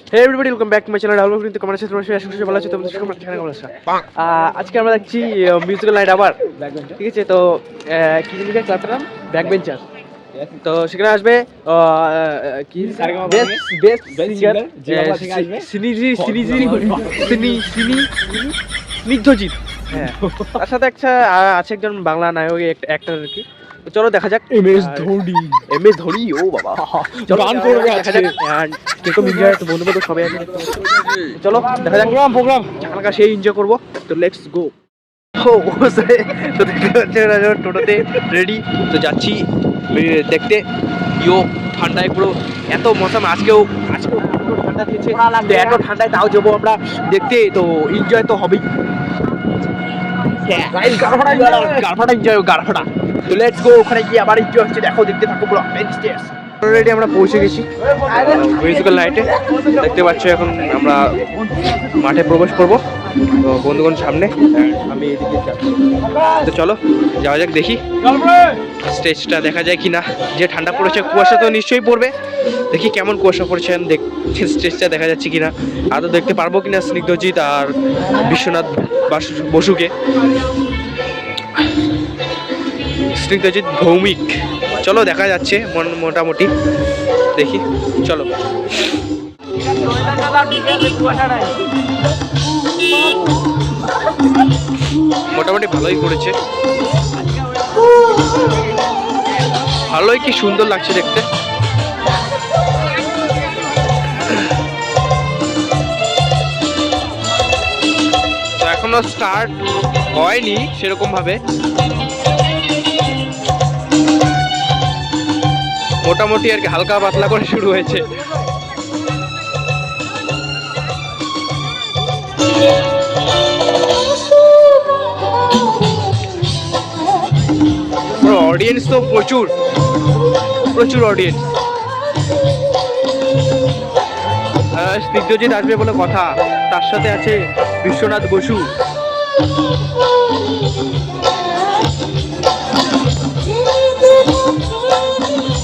Hey everybody, welcome back to my channel. Hello, কিন্তু comment সেকশনে আসলে আসলে ভালো আছে তোমরা সবাই এখানে কেমন আছো? আজকে আমরা দেখছি মিউজিক্যাল নাইট আবার ঠিক আছে। তো কি জিনিসের ক্লাবটার নাম ব্যাক বেঞ্চার। তো সেখানে আসবে কি বেস্ট সিঙ্গার স্নিগ্ধজিৎ। হ্যাঁ, তার সাথে একটা আছে একজন বাংলা নায়ক অ্যাক্টর আর কি। তো চলো দেখা যাক। এমএস ধোনি ও বাবা গান করবে আজকে। কেকো মিডিয়া তো বন্ধু বান্ধব সবাই আছে। চলো দেখা যাক প্রোগ্রাম হালকা সেই এনজয় করবো। তো লেটস গো। তো দেখতে পাচ্ছেন টোটোতে রেডি। তো যাচ্ছি দেখতে। ইয়ো ঠান্ডায় পুরো এত মৌসুম আজকেও ঠান্ডা দিয়েছে। এত ঠান্ডায় তাও যাবো আমরা দেখতে। তো এনজয় তো হবেই। গারফাটা এনজয় গারফাটা। তো লেটস গো, ওখানে গিয়ে আবার এনজয় হচ্ছে। দেখো দেখতে থাকো পুরো অলরেডি আমরা পৌঁছে গেছি মিউজিক্যাল নাইটে। দেখতে পাচ্ছ এখন আমরা মাঠে প্রবেশ করব। তো বন্ধুগণ সামনে, আমি এদিকে যাচ্ছি। তো চলো যাওয়া যাক, দেখি স্টেজটা দেখা যায় কিনা। যে ঠান্ডা পড়েছে, কুয়াশা তো নিশ্চয়ই পড়বে। দেখি কেমন কুয়াশা পড়ছে, স্টেজটা দেখা যাচ্ছে কিনা, আদৌ দেখতে পারবো কিনা স্নিগ্ধজিৎ আর বিশ্বনাথ বসুকে। স্নিগ্ধজিৎ ভৌমিক, চলো দেখা যাচ্ছে মোটামুটি। দেখি চলো। মোটামুটি ভালোই করেছে, ভালোই, কি সুন্দর লাগছে দেখতে। তো এখনো স্টার্ট হয়নি সেরকম ভাবে, মোটামুটি আর কি হালকা পাতলা করে শুরু হয়েছে। অডিয়েন্স তো প্রচুর অডিয়েন্স। স্নিগ্ধজিৎ আসবে বলে কথা, তার সাথে আছে বিশ্বনাথ বসু।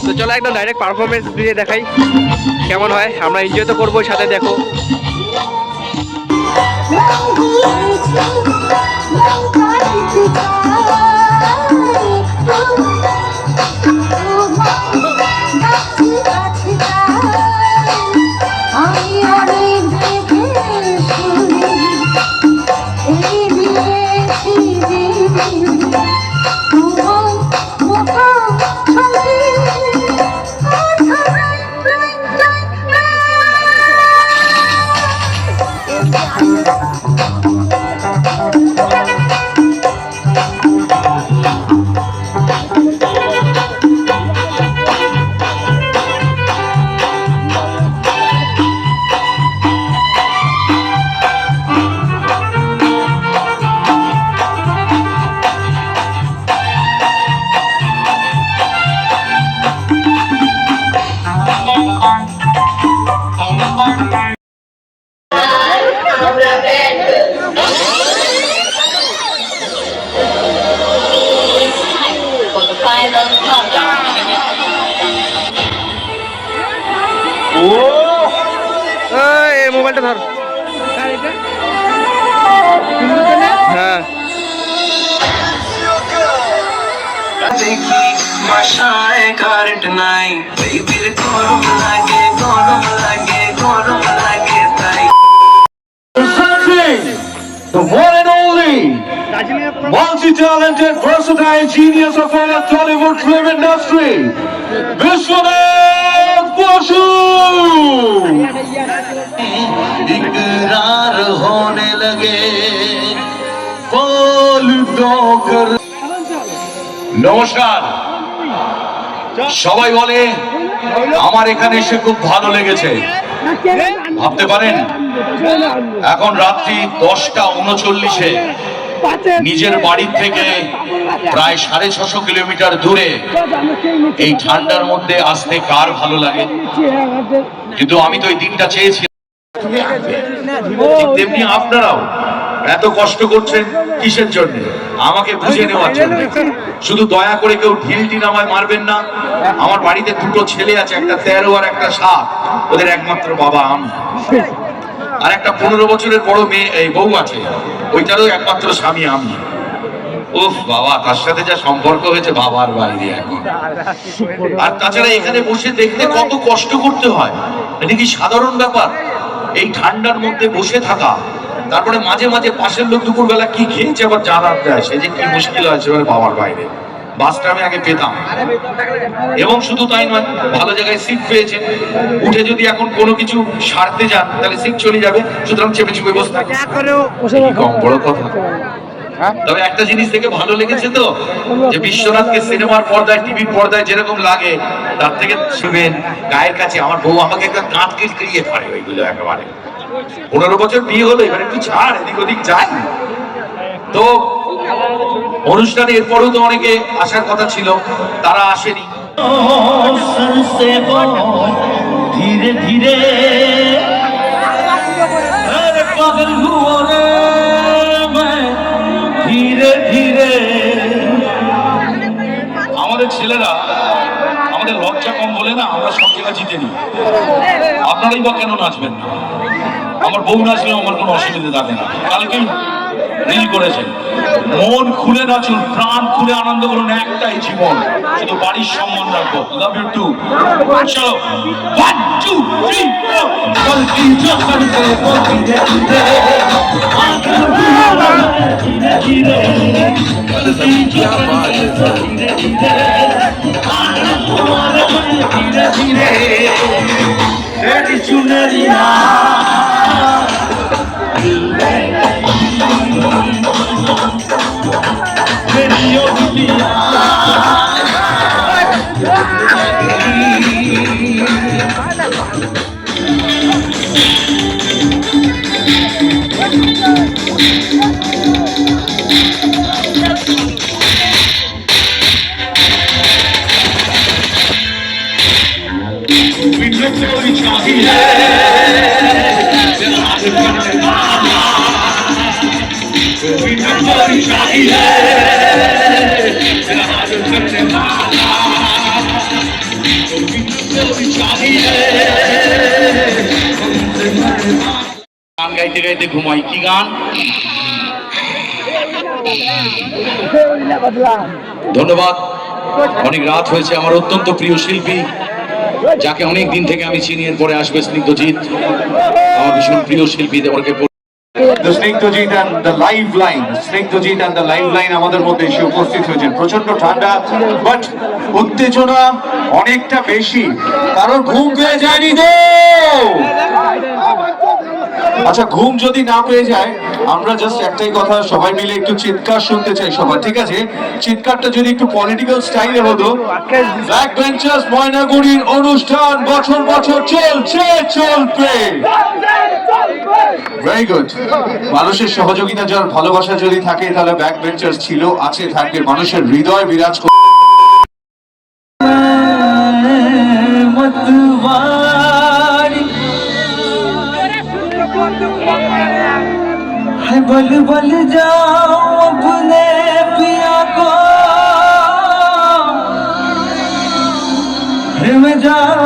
তো চলো একদম ডাইরেক্ট পারফরমেন্স দিয়ে দেখাই কেমন হয়। আমরা এনজয় তো করবো, সাথে দেখো। মোবাইলটা ধর। হ্যাঁ, মশায় কারেন্ট নাই, বেবির গরম লাগে তাই। The one and only multi-talented, versatile genius of our Tollywood film industry, Vishwanath Basu! इकरार होने लगे बोल दो कर। নমস্কার, সবাই বলে আমার এখানে এসে খুব ভালো লেগেছে। ভাবতে পারেন এখন রাত্রি 10:39-এ নিজের বাড়ির থেকে প্রায় 650 কিলোমিটার দূরে এই ঠান্ডার মধ্যে আসতে কার ভালো লাগে? কিন্তু আমি তো এই দিনটা চেয়েছি। তেমনি আপনারাও এত কষ্ট করছেন কিসের জন্য? আমাকে বুঝে নেওয়ার জন্য। শুধু দয়া করে কেউ ঢিল টিল আমায় মারবেন না। আমার বাড়িতে দুটো ছেলে আছে, একটা 13 আর একটা 7। ওদের একমাত্র বাবা আমি। আর একটা 15 বছরের বড় মেয়ে, এই বউ আছে, ওইটারও একমাত্র স্বামী আমি। উফ বাবা, তার সাথে যা সম্পর্ক হয়েছে বাবার বাইরে এখন। আর তাছাড়া এখানে বসে দেখতে কত কষ্ট করতে হয়, এটা কি সাধারণ ব্যাপার? এই ঠান্ডার মধ্যে বসে থাকা, তারপরে মাঝে মাঝে পাশের লোক দুপুরবেলা কি খেয়েছে আবার জানাত দেয়, সে যে কি মুশকিল হয়েছে বাবার বাইরে। বাসটা আমি আগে পেতাম, এবং শুধু তাই নয়, ভালো জায়গায় সিট পেয়েছে, উঠে যদি এখন কোনো কিছু সারতে যান তাহলে সিট চলে যাবে, সুতরাং চেপে চেপে বসে থাকবে, কম বড় কথা। তবে একটা জিনিস দেখে ভালো লেগেছে তো, যে বিশ্বনাথকে সিনেমার পর্দায়, টিভির পর্দায় যেরকম লাগে, তার থেকে শুনেন গায়ের কাছে আমার বউ আমাকে একটা দাঁত কিড়িয়ে ধরে ওইগুলো একেবারে। 15 বছর বিয়ে হলো, এবার একটু ছাড়, এদিক ওদিক যাই। তো অনুষ্ঠানে এরপরেও তো অনেকে আসার কথা ছিল, তারা আসেনি। ধীরে ধীরে ধীরে ধীরে আমাদের ছেলেরা আমাদের লজ্জা কম বলে না, আমরা সব জায়গায় জিতে নিই। আপনারাই বা কেন নাচবেন না? আমার বউ নাচলেও আমার কোনো অসুবিধা থাকে না। কালকেই রিল করেছেন, মন খুলে নাচুন, প্রাণ খুলে আনন্দ করুন, একটাই জীবন, শুধু বাড়ির সম্মান রাখবো। Love you too. চলো 1 2 3 4 বলতি যখন বলতি ধীরে ধীরে বলতি যখন ধীরে ধীরে ধীরে ধীরে চুনরিয়া গান গাইতে গাইতে ঘুমাই। কি গান? ধন্যবাদ। অনেক রাত হয়েছে। আমার অত্যন্ত প্রিয় শিল্পী, যাকে অনেক দিন থেকে আমি চিনি, এরপরে আসবে স্নিগ্ধজিৎ, আমার ভীষণ প্রিয় শিল্পী। Snigdhajit and the Liveline, Snigdhajit and the Liveline আমাদের মধ্যে এসে উপস্থিত হয়েছেন। প্রচন্ড ঠান্ডা, বাট উত্তেজনা অনেকটা বেশি, কারণ ঘুম পেয়ে যায়নি তো। আচ্ছা, ঘুম যদি না পেয়ে যায়, আমরা জাস্ট একটাই কথা সবাই মিলে একটু চিৎকার শুনতে চাই সবার, ঠিক আছে? চিৎকারটা যদি একটু পলিটিক্যাল স্টাইলে হতো। ব্যাক বেঞ্চার্স ময়নাগুড়ির অনুষ্ঠান বছর বছর চলছে, চলবে। Very good. মানুষের সহযোগিতা, যার ভালোবাসা যদি থাকে, তাহলে ব্যাক বেঞ্চার্স ছিল, আছে, থাকবে, মানুষের হৃদয় বিরাজ করে। बल बल जाओ अपने पिया को, में जाओ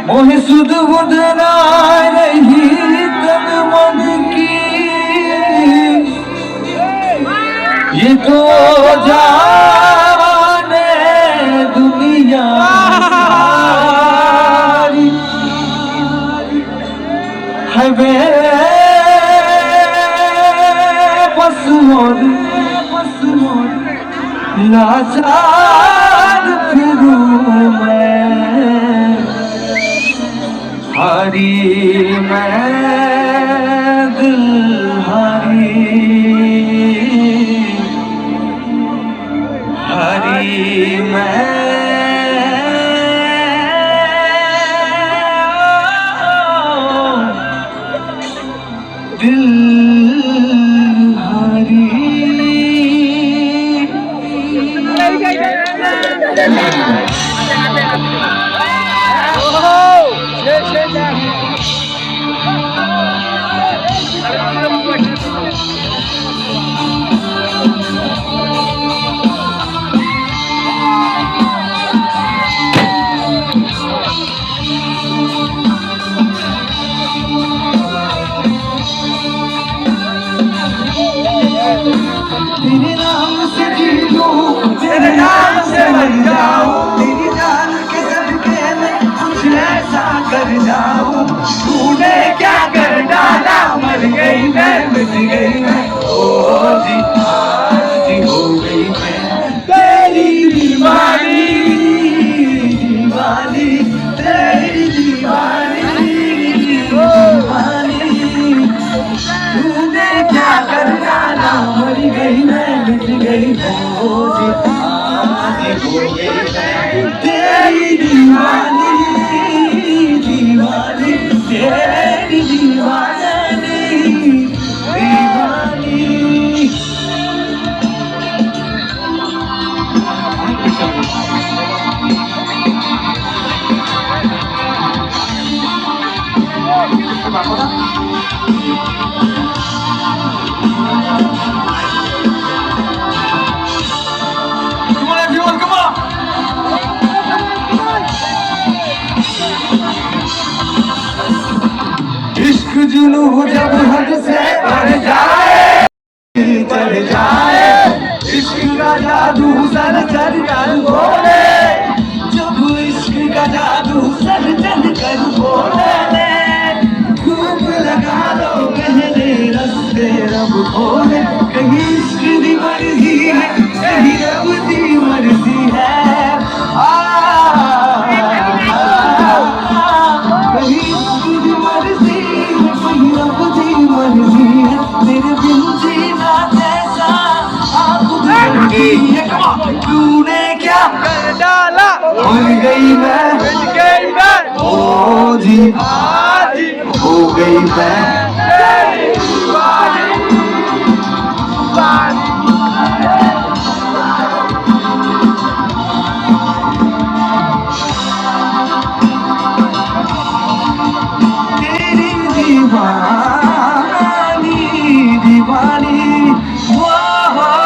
मोहे सुध बुध नहीं तन मन की, ये तो जाने दुनिया है बे बस लाचार फिरूं मैं, हारी मैं दिल हारी, हारी मैं दिल हारी। तेरे नाम से मर जाऊं, तेरी जान के सदके में कुछ ऐसा कर जाऊं, तूने क्या कर डाला, मर गई मैं, मिट गई मैं, ओ जी आज हो गई मैं तेरी दीवानी, दीवानी तेरी दीवानी, दीवानी तूने क्या कर डाला, मर गई मैं, मिट गई मैं, ओ जी आज हो गई मैं तेरी दीवानी, दीवानी तेरी दीवानी, दीवानी। इश्क जुनू जब हद से बढ़ जाए, चढ़ जाए, इश्क का जादू सर चढ़ कर बोले, जब इश्क का जादू सर चढ़ कर बोले, खूब लगा लो मेरे रस्ते रब खोले, कहीं इश्क की मर्जी है, कहीं रब की मर्जी है, कहीं इश्क की मर्जी है, कहीं रब की मर्जी है, तेरे बिन जीना जैसा आप है, तूने क्या कर डाला, मर गई मैं, मिट गई मैं, ओ जी आज हो गई मैं तेरी दीवानी, दीवानी तेरी दीवानी, दीवानी वाह वाह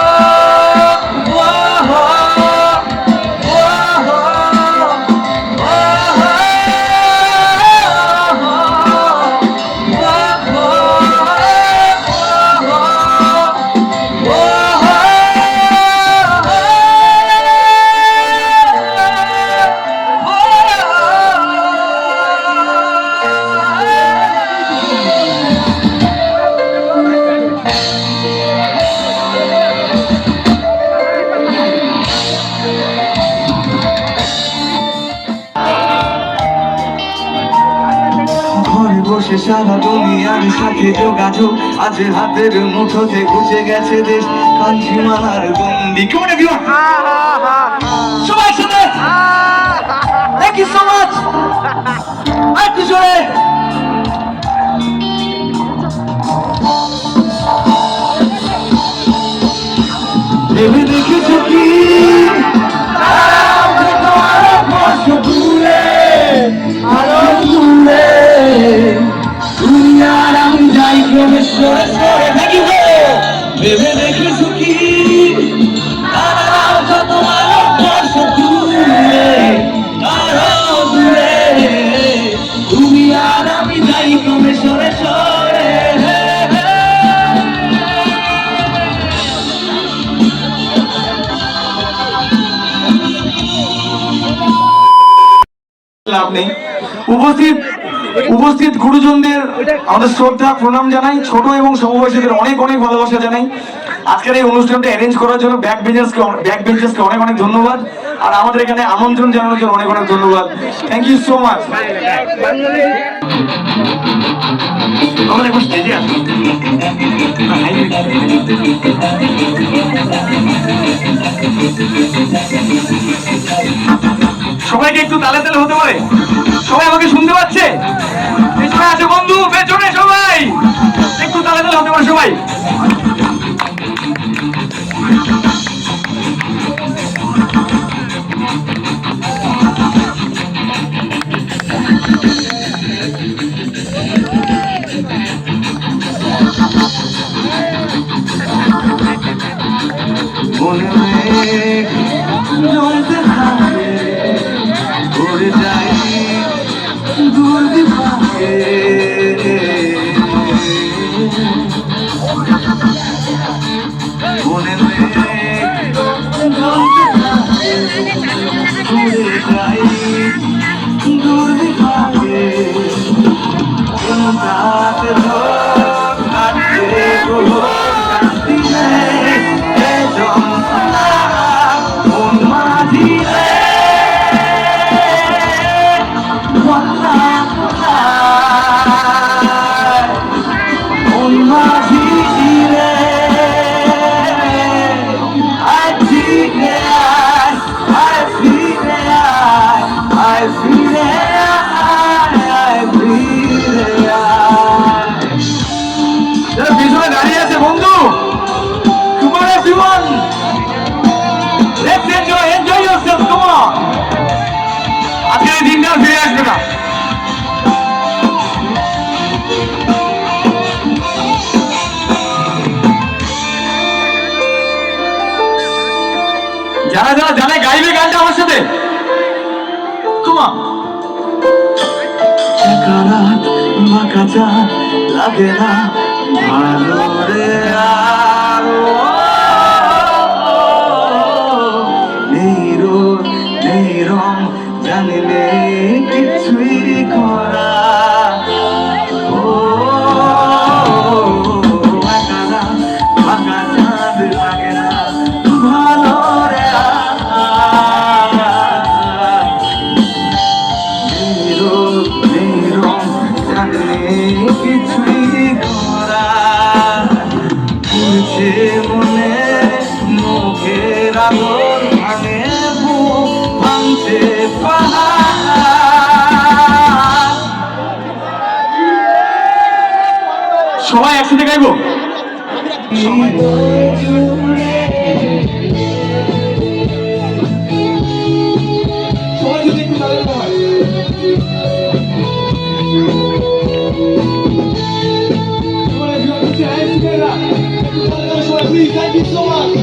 ঘরে বসে সারা দুনিয়ার সাথে যোগাযোগ, আজ হাতের মুঠোতে ঘুষে গেছে দেশ, কাল সীমানার বন্দি। কেমন এভরিওয়ান, সবাই সাথে থ্যাংক ইউ সো মাচ, একটু জোরে ভেবে দেখেছো কি দূরে আরো দূরে দুনিয়ার আমি যাই ক্রমে সরে সরে থাকি গো, ভেবে দেখেছো কি তারাও যত আরো বর্ষ দূরে আরো দূরে দুনিয়ার আমি যাই ক্রমে সরে সরে। লাভ নেই, উপস্থিত গুরুজনদের আমাদের শ্রদ্ধা প্রণাম জানাই, ছোট এবং সমবয়সীদের অনেক অনেক ভালোবাসা জানাই। আজকের এই অনুষ্ঠানটা অ্যারেঞ্জ করার জন্য ব্যাক বেঞ্চার্সকে অনেক অনেক ধন্যবাদ, আর আমাদের এখানে আমন্ত্রণ জানানোর জন্য অনেক অনেক ধন্যবাদ। Thank you so much. আমরা এখন স্টেজে আসি, সবাইকে একটু তালে তালে হতে পারে, সবাই আমাকে শুনতে পাচ্ছে? পেছনে আছে বন্ধু, পেছনে সবাই একটু তালে তালে হতে পারে সবাই। মনে জ্বলতে থাকে, উড়ে যাই দূর দিকে, মনে জ্বলতে যারা যারা জানে গাইবে গানটা আমার সাথে তোমা একা রাত বাঁকা চাঁদ লাগে না ভালো রে আর নেই রোদ নেই রং জানিলে কিছুই করা ও একা রাত বাঁকা চাঁদ লাগে না ভালো রে কিছুই করা তুলছে মনে মুখের আদর ভাঙে বুক ভাঙছে সবাই একসাথে গাইবো Please, thank you so much.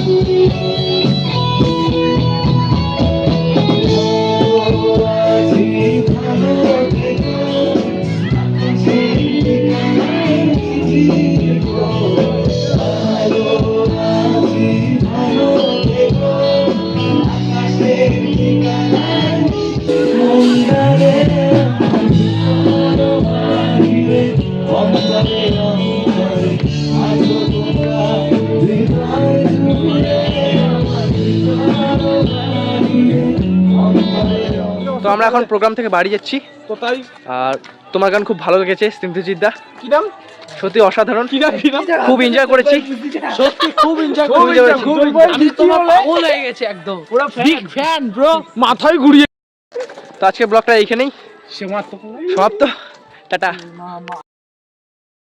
তো আমরা এখন প্রোগ্রাম থেকে বাড়ি যাচ্ছি। তো তাই আর তোমার গান খুব ভালো লেগেছে স্নিগ্ধজিৎ দা, কি নাম? সত্যি অসাধারণ, কি নাম? খুব এনজয় করেছি, সত্যি খুব এনজয় আমি তোমার পাগল হয়ে গেছে একদম, পুরো বিগ ফ্যান ব্রো, মাথায় ঘুরিয়ে। তো আজকে ব্লগটা এইখানেই সমাপ্ত। সমাপ্ত, টাটা।